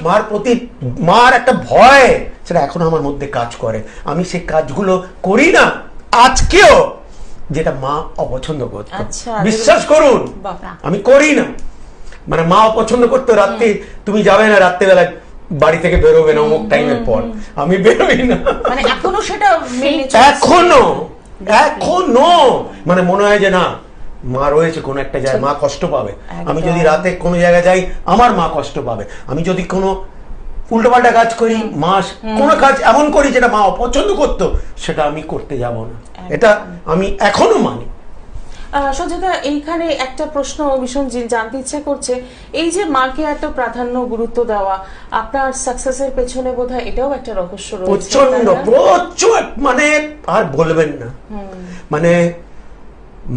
মার একটা ভয়, সেটা এখনো আমার মধ্যে কাজ করে। আমি সেই কাজগুলো করি না আজকেও, যেটা মা অপছন্দ করত। বিশ্বাস করুন, আমি করি না। মানে মা অপছন্দ করতো রাত্রি, তুমি যাবে না রাত্রিবেলা বাড়ি থেকে বেরোবে না অমুক টাইমের পর, আমি বেরোই না। মানে এখনো সেটা এখনো মানে মনে হয় যে না, মা রয়েছে কোনো একটা জায়গায়, মা কষ্ট পাবে। আমি যদি রাতে কোনো জায়গায় যাই, আমার মা কষ্ট পাবে। আমি যদি কোনো উল্টোপাল্টা কাজ করি, মা কোনো কাজ এমন করি যেটা মা অপছন্দ করতো, সেটা আমি করতে যাব না। এটা আমি এখনো মানি। সঞ্জয় দা, এইখানে একটা প্রশ্ন ভীষণ জানতে ইচ্ছা করছে, এই যে মাকে এত প্রাধান্য গুরুত্ব দেওয়া, আপনার সাকসেসের পেছনে বোধহয় এটাও একটা রহস্য রয়েছে। প্রচন্ড, মানে আর বলবেন না, মানে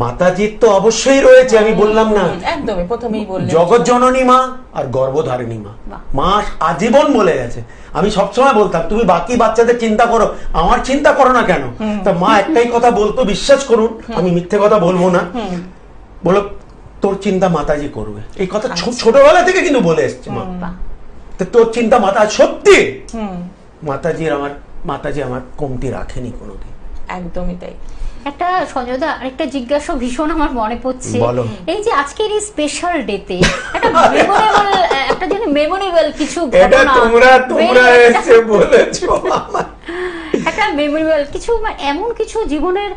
মাতাজির তো অবশ্যই রয়েছে, আমি বললাম না, একদমই প্রথমেই বললেন জগৎ জননী মা আর গর্ভধারিণী মা। মা আজীবন বলে গেছে। আমি সবসময় বলতাম তুমি বাকি বাচ্চাদের চিন্তা করো, আমার চিন্তা করো না কেন? তা মা একটাই কথা বলতো, বিশ্বাস করুন আমি মিথ্যে কথা বলবো না, বলো তোর চিন্তা মাতাজি করবে। এই কথা ছোটবেলা থেকে কিন্তু বলে এসছে মা, তোর চিন্তা মাতা। সত্যি মাতাজি আমার কমতি রাখেনি কোনোদিন। একদমই তাই। একটা সঞ্জয় দা, আরেকটা জিজ্ঞাসা ভীষণ আমার মনে পড়ছে, এই যে আজকের এই স্পেশাল ডেতে একটা মেমোরেবল কিছু ঘটনা, তোমরা এসে বলেছো একটা মেমোরেবল কিছু, এমন কিছু জীবনের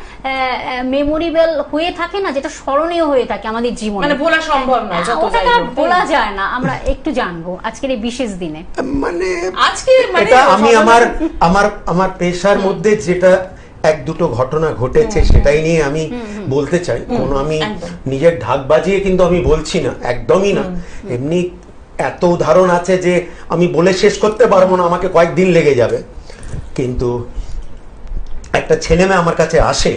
মেমোরেবল হয়ে থাকে না, যেটা স্মরণীয় হয়ে থাকে আমাদের জীবনে, মানে ভোলা সম্ভব নয়, ওটাকে আর বলা যায় না। আমরা একটু জানবো আজকের এই বিশেষ দিনে, মানে আজকে এটা আমি আমার পেশার মধ্যে যেটা এক দুটো ঘটনা ঘটেছে সেটাই নিয়ে আমি বলতে চাই। কোনো আমি নিজের ঢাক বাজিয়ে কিন্তু আমি বলছি না, একদমই না। এমনি এত উদাহরণ আছে যে আমি বলে শেষ করতে পারবো না, আমাকে কয়েকদিন লেগে যাবে। কিন্তু একটা ছেলে মেয়ে আমার কাছে আসে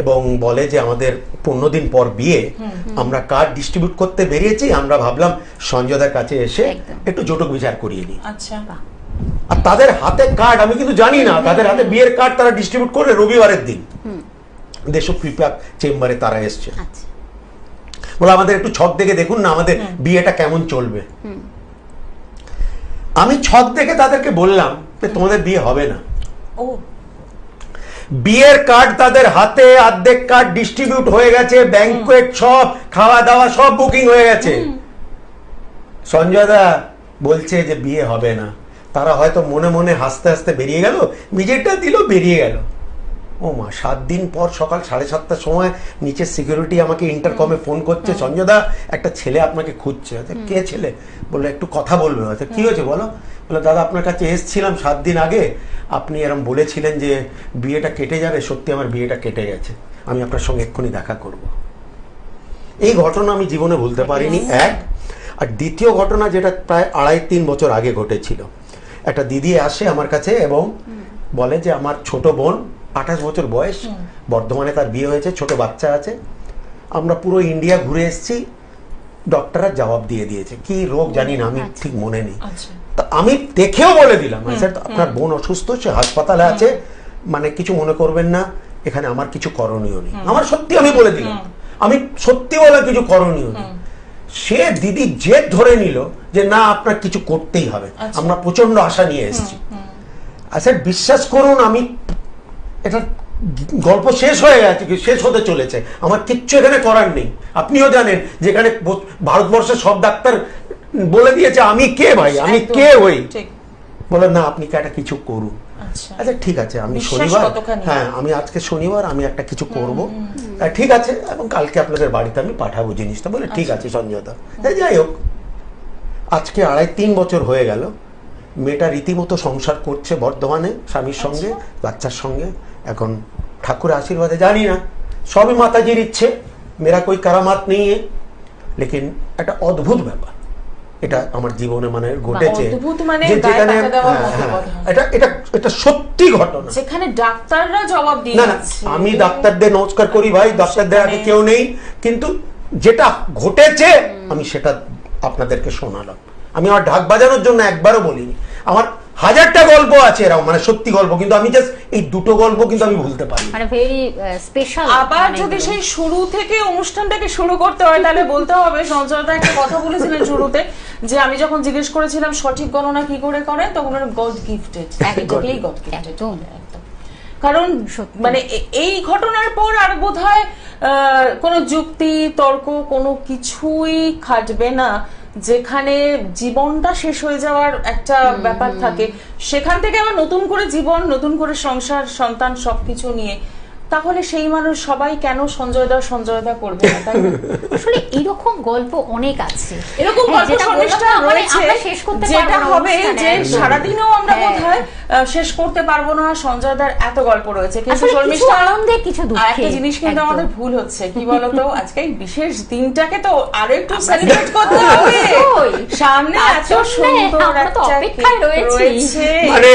এবং বলে যে আমাদের 15 দিন পর বিয়ে, আমরা কার্ড ডিস্ট্রিবিউট করতে বেরিয়েছি, আমরা ভাবলাম সঞ্জয়দার কাছে এসে একদম। একটু জটক বিচার করিয়ে নিই। আচ্ছা, আর তাদের হাতে কার্ড, আমি কিন্তু জানি না, তাদের হাতে বিয়ের কার্ড তারা ডিস্ট্রিবিউট করে রবিবারের দিন দেশপ্রিয়া চেম্বারে তারা এসছে। আচ্ছা, বলে আমাদের একটু ছক দেখে দেখুন না আমাদের বিয়েটা কেমন চলবে। আমি ছক দেখে তাদেরকে বললাম যে তোমাদের বিয়ে হবে না। ও বিয়ের কার্ড তাদের হাতে, অর্ধেক কার্ড ডিস্ট্রিবিউট হয়ে গেছে, ব্যাংকুয়েট সব, খাওয়া দাওয়া সব বুকিং হয়ে গেছে। সঞ্জয় দা বলছে যে বিয়ে হবে না। তারা হয়তো মনে মনে হাসতে হাসতে বেরিয়ে গেল, নিজেরটা দিল, বেরিয়ে গেল। ও মা, 7 দিন পর সকাল 7:30টার সময় নিচে সিকিউরিটি আমাকে ইন্টারকমে ফোন করছে, সঞ্জয় দা একটা ছেলে আপনাকে খুঁজছে। কে ছেলে? বললো একটু কথা বলবে। কি হয়েছে বলো? বলে দাদা আপনার কাছে এসেছিলাম 7 দিন আগে, আপনি এরকম বলেছিলেন যে বিয়েটা কেটে যাবে, সত্যি আমার বিয়েটা কেটে গেছে, আমি আপনার সঙ্গে এক্ষুনি দেখা করব। এই ঘটনা আমি জীবনে ভুলতে পারিনি, এক। আর দ্বিতীয় ঘটনা যেটা প্রায় 2.5-3 বছর আগে ঘটেছিল, একটা দিদি আসে আমার কাছে এবং বলে যে আমার ছোট বোন 28 বছর বয়স, বর্ধমানে তার বিয়ে হয়েছে, ছোট বাচ্চা আছে, আমরা পুরো ইন্ডিয়া ঘুরে এসেছি, ডক্টররা জবাব দিয়ে দিয়েছে, কি রোগ জানি না, আমি ঠিক মনে নেই। আচ্ছা, তা আমি দেখেও বলে দিলাম, স্যার আপনার বোন অসুস্থ, সে হাসপাতালে আছে, মানে কিছু মনে করবেন না, এখানে আমার কিছু করণীয় নেই। আমার সত্যি আমি বলে দিলাম, আমি সত্যি বলে কিছু করণীয় নেই। সে দিদি জেদ ধরে নিল যে না আপনার কিছু করতেই হবে, আমরা প্রচন্ড আশা নিয়ে এসেছি। আচ্ছা বিশ্বাস করুন, আমি এটা গল্প শেষ হয়ে গেছে, শেষ হতে চলেছে, আমার কিচ্ছু এখানে করার নেই। আপনিও জানেন যেখানে ভারতবর্ষের সব ডাক্তার বলে দিয়েছে আমি কে ভাই, আমি কে হই। বলে না আপনি একটা কিছু করুন। আচ্ছা ঠিক আছে, আমি শনিবার, হ্যাঁ আমি আজকে শনিবার, আমি একটা কিছু করব, ঠিক আছে, এবং কালকে আপনাদের বাড়িতে আমি পাঠাবো জিনিসটা। বলে ঠিক আছে সঞ্জয় দা। যাই হোক, আজকে 2.5-3 বছর হয়ে গেল, মেয়েটা রীতিমতো সংসার করছে বর্ধমানে স্বামীর সঙ্গে, বাচ্চার সঙ্গে। এখন ঠাকুরের আশীর্বাদে জানি না, সবই মাতাজির ইচ্ছে, মেরা কোই কারামাত নেই, লেকিন একটা অদ্ভুত ব্যাপার এটা আমার জীবনে মানে ঘটেছে, যে যেখানে এটা সত্যি ঘটনা, যেখানে ডাক্তাররা জবাব দিয়ে না না, আমি ডাক্তারদের নমস্কার করি ভাই, ডাক্তারদের আগে কেউ নেই, কিন্তু যেটা ঘটেছে আমি সেটা আপনাদেরকে শোনালাম। আমি আমার ঢাক বাজানোর জন্য একবারও বলিনি, আমার 1000টা গল্প আছে এরাও, মানে সত্যি গল্প, কিন্তু আমি জাস্ট এই দুটো গল্প কিন্তু আমি ভুলতে পারি, মানে ভেরি স্পেশাল। আবার যদি সেই শুরু থেকে অনুষ্ঠানটাকে শুরু করতে হয়, তাহলে বলতে হবে সঞ্জয় দা একটা কথা বলেছিলেন শুরুতে, যে আমি যখন জিজ্ঞেস করেছিলাম সঠিক গণনা কি করে করেন, তখন গড গিফটেড, একদমই গড গিফটেড। কারণ মানে এই ঘটনার পর আর বোধহয় কোনো যুক্তি তর্ক কোনো কিছুই খাটবে না, যেখানে জীবনটা শেষ হয়ে যাওয়ার একটা ব্যাপার থাকে, সেখান থেকে আবার নতুন করে জীবন, নতুন করে সংসার, সন্তান সবকিছু নিয়ে, তাহলে সেই মানুষ সবাই কেন সঞ্জয় দা করবে না? তাই আসলে এরকম গল্প অনেক আছে, এরকম গল্প শর্মিষ্ঠা রয়েছে, যেটা হবে যে সারাদিনও আমরা বোধহয় শেষ করতে পারবো না। সঞ্জয় দার এত গল্প রয়েছে, কিন্তু শর্মিষ্ঠা আনন্দে কিছু দুঃখে একটা জিনিস কিন্তু আমাদের ভুল হচ্ছে, কি বলতো, আজকে এই বিশেষ দিনটাকে তো আরো একটু সেলিব্রেট করতে হবে, সামনে এত সুন্দর একটা অপেক্ষায় রয়েছে, মানে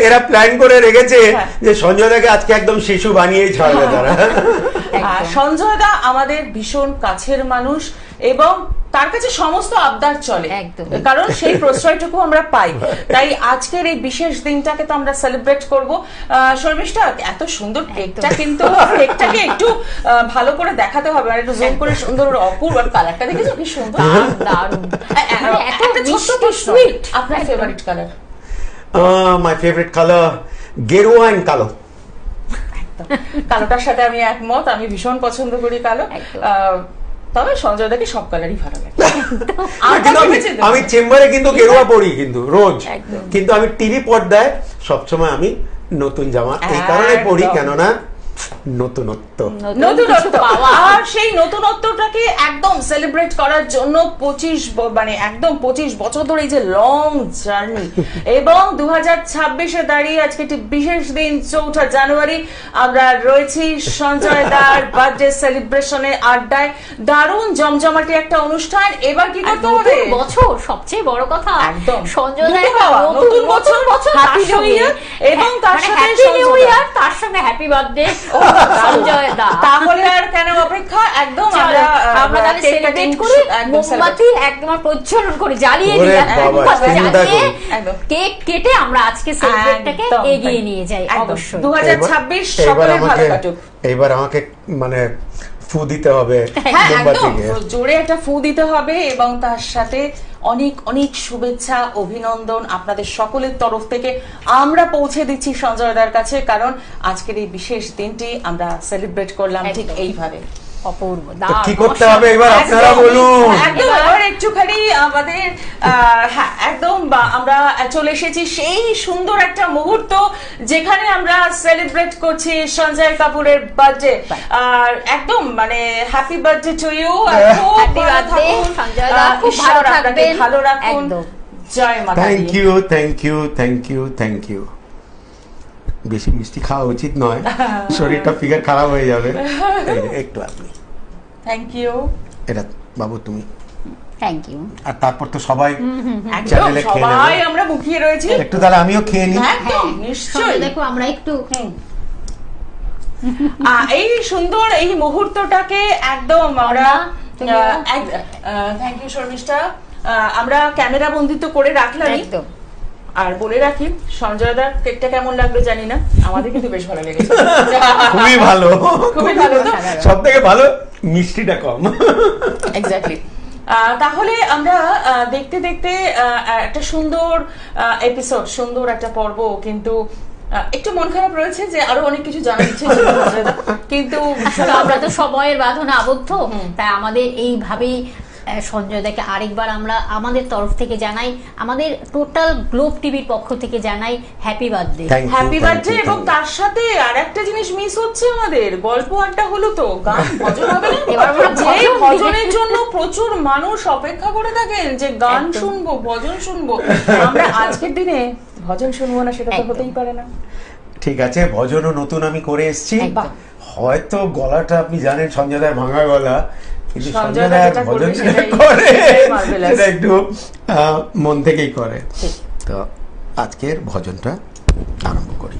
এরা প্ল্যান করে রেখেছে যে সঞ্জয় দাকে আজকে একদম শিশু বানিয়ে ছাড়বে তারা। সঞ্জয় দা আমাদের ভীষণ কাছের মানুষ এবং তার কাছে সমস্ত আবদার চলে, কারণ সেই প্রশ্রয়টুকু আমরা পাই। তাই আজকের এই বিশেষ দিনটাকে তো আমরা সেলিব্রেট করব। শর্মিষ্ঠা, এত সুন্দর কেকটা, কিন্তু কেকটাকে একটু ভালো করে দেখাতে হবে, আর একটু জুম করে সুন্দর অপূর্ব কালারটা দেখেছো, কি সুন্দর, দারুণ। একটা ছোট্ট প্রশ্ন, আপনার favourite colour? My favourite colour গেরুয়া এন্ড কালো। কালোটার সাথে আমি একমত, আমি ভীষণ পছন্দ করি কালো, তবে সঞ্জয় দাকে সব কালারই ভালো লাগে। আমি চেম্বারে কিন্তু গেরুয়া পরি কিন্তু রোজ, কিন্তু আমি টিভি পর্দায় সবসময় আমি নতুন জামা এই কারণে পরি, কেননা নতুনত্ব, আর সেই নতুনত্বটাকে একদম সেলিব্রেট করার জন্য 25 বছর ধরে এই যে লং জার্নি, এবং 2026-এ দাঁড়িয়ে আজকে একটি বিশেষ দিন, 4 জানুয়ারি, আমরা রয়েছি সঞ্জয় দার বার্থডে সেলিব্রেশনের আড্ডায়। দারুণ জমজমাটি একটা অনুষ্ঠান। এবার কি করতে হবে? বছর সবচেয়ে বড় কথা, একদম সঞ্জয় দার নতুন বছর, হ্যাপি নিউ ইয়ার, এবং তার সাথে হ্যাপি নিউ ইয়ার, তার সঙ্গে হ্যাপি বার্থডে। সঞ্জয় দা। তাহলে আর কেন অপেক্ষা, একদম চলো, আমরা তাহলে কেক সেলিব্রেট কাটিং করি, একদম মোমবাতি একদম প্রজ্বলন করি, জ্বালিয়ে ওরে দিই, বাবা, জ্বালিয়ে চিন্তা করুন। একদম। কেক কেটে আমরা আজকে সেলিব্রেটটাকে একদম এগিয়ে তাই। নিয়ে যাই। একদম। অবশ্যই 2026 এবার সকলের ভালো আমাকে কাটুক। এইবার আমাকে মানে ফু দিতে হবে হ্যাঁ একদম, মোমবাতিকে। জোরে একটা ফু দিতে হবে এবং তার সাথে অনেক অনেক শুভেচ্ছা অভিনন্দন আপনাদের সকলের তরফ থেকে আমরা পৌঁছে দিচ্ছি সঞ্জয়দার কাছে, কারণ আজকের এই বিশেষ দিনটি আমরা সেলিব্রেট করলাম ঠিক একদম। এইভাবে। অপূর্ব তো কি করতে হবে এবার আপনারা একদম, বলুন। একদম। এবার একটুখানি আমাদের হ্যাঁ একদম আমরা চলে এসেছি সেই সুন্দর একটা মুহূর্ত যেখানে আমরা সেলিব্রেট করছি সঞ্জয় কাপুরের বার্থডে। আর একদম মানে happy birthday to you. Happy birthday, Sanjay দা, খুব ভালো থাকবেন। ভালো রাখুন। একদম। জয় মাতা থ্যাংক দি। You, thank you, thank you, thank you. বেশি মিষ্টি খাওয়া উচিত নয়, শরীরটা ফিগার খারাপ হয়ে যাবে। এই যে, একটু আপনি থ্যাংক ইউ। এটা বাবু তুমি, থ্যাংক ইউ। আর তারপর তো সবাই একদম চ্যানেলে খেয়ে সবাই নেবে। আমরা মুখিয়ে রয়েছি। একটু তাহলে আমিও খেয়ে নিই। একদম নিশ্চয়ই। দেখো আমরা একটু এই সুন্দর এই মুহূর্তটাকে একদম আমরা তুমিও। থ্যাংক ইউ শর্মিষ্ঠা, আমরা ক্যামেরা বন্দিত করে রাখলাম। একদম। আর বলে রাখি সঞ্জয় দা কেকটা কেমন লাগলো জানি না, আমাদের কিন্তু বেশ ভালো লেগেছে। খুবই ভালো, খুবই ভালো তো? সব থেকে ভালো মিষ্টিটা কম। এক্স্যাক্টলি। তাহলে আমরা দেখতে দেখতে একটা সুন্দর এপিসোড, সুন্দর একটা পর্ব, কিন্তু একটু মন খারাপ রয়েছে যে আরো অনেক কিছু জানার ইচ্ছে ছিল সঞ্জয় দা, কিন্তু আসলে আমরা তো সময়ের বাঁধনে আবদ্ধ, তাই আমাদের এইভাবেই সঞ্জয় দাকে আরেকবার আমরা আমাদের তরফ থেকে জানাই, আমাদের টোটাল গ্লোব টিভির পক্ষ থেকে জানাই happy birthday. Thank you, happy thank birthday. you, এবং thank you. তার সাথে আর একটা জিনিস মিস হচ্ছে, আমাদের গল্প আড্ডা হলো তো, গান ভজন হবে না? এবার আমরা যে ভজন ভজনের জন্য প্রচুর মানুষ অপেক্ষা করে থাকেন যে গান একদম। শুনবো, ভজন শুনবো, আমরা আজকের দিনে ভজন শুনবো না, সেটা তো একদম। হতেই পারে না। ঠিক আছে, ভজনও নতুন আমি করে এসেছি। একদম। হয়তো গলাটা আপনি জানেন সঞ্জয়দার ভাঙা গলা, কিন্তু সঞ্জয় দা সঞ্জয়দার যেটা ভজন করবে যেটা সেটাই- করে সেটাই marvelous। সেটা একটু মন থেকেই করে। ঠিক। তো আজকের ভজনটা আরম্ভ করি।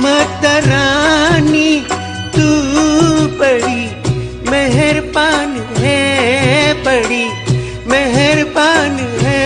माता रानी तू बड़ी मेहरबान है, बड़ी मेहरबान है।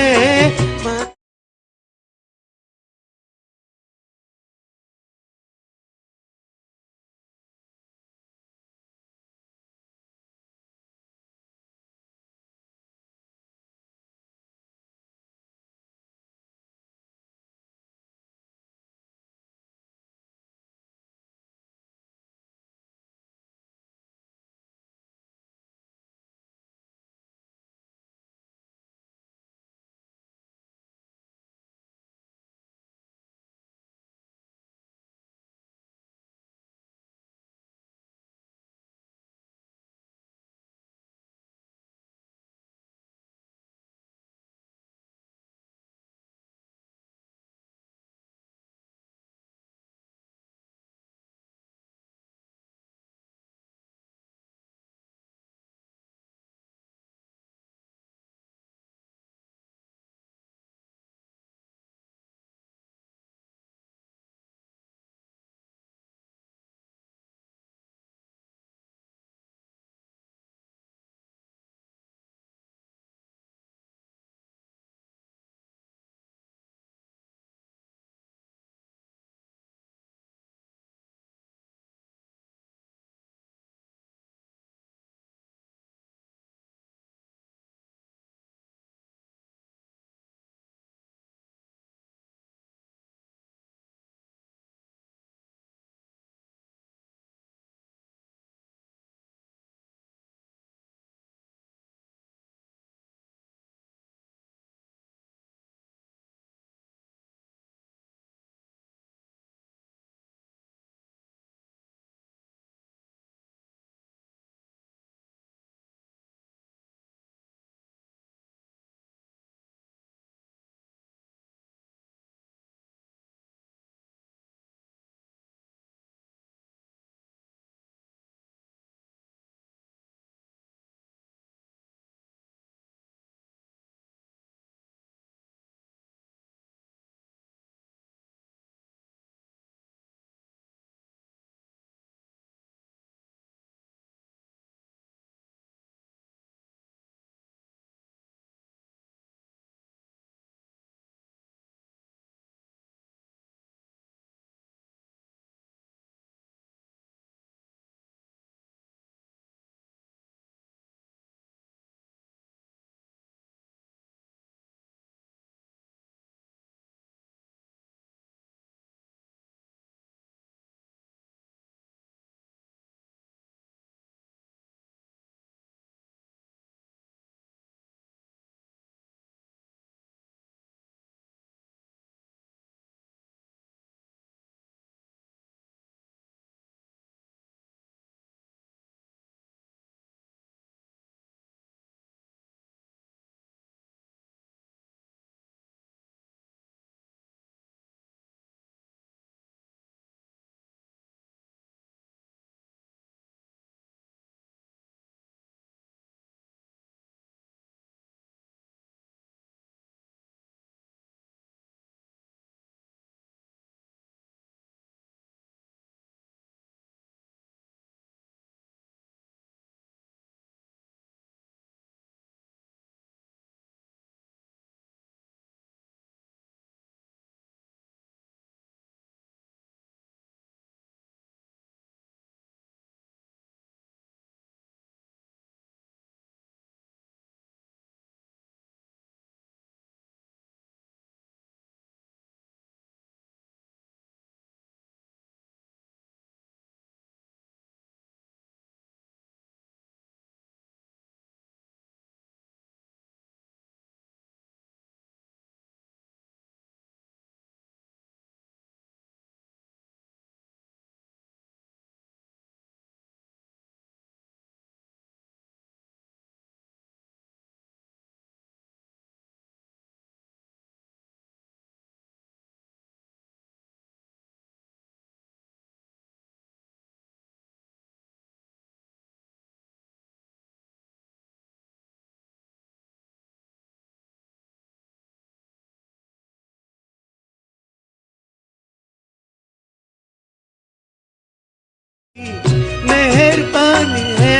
मेहरबान है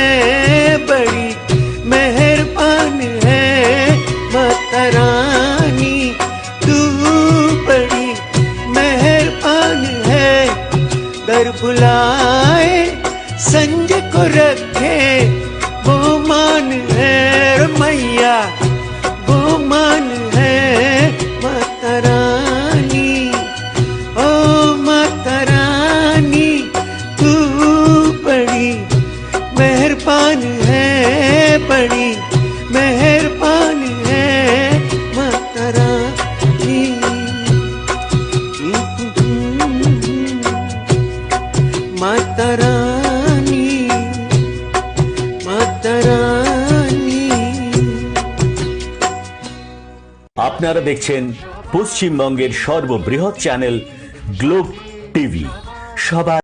बड़ी मेहरबान है माता रानी तू बड़ी मेहरबान है घर बुलाए संज को रखे वो मान है मैया वो मान है माता रानी ओ माता रानी तू बड़ी मेहरबान है बड़ी मेहरबान है माता रानी माता रानी माता रानी। আপনারা দেখছেন পশ্চিমবঙ্গের সর্ববৃহৎ চ্যানেল গ্লোব টিভি। সবাই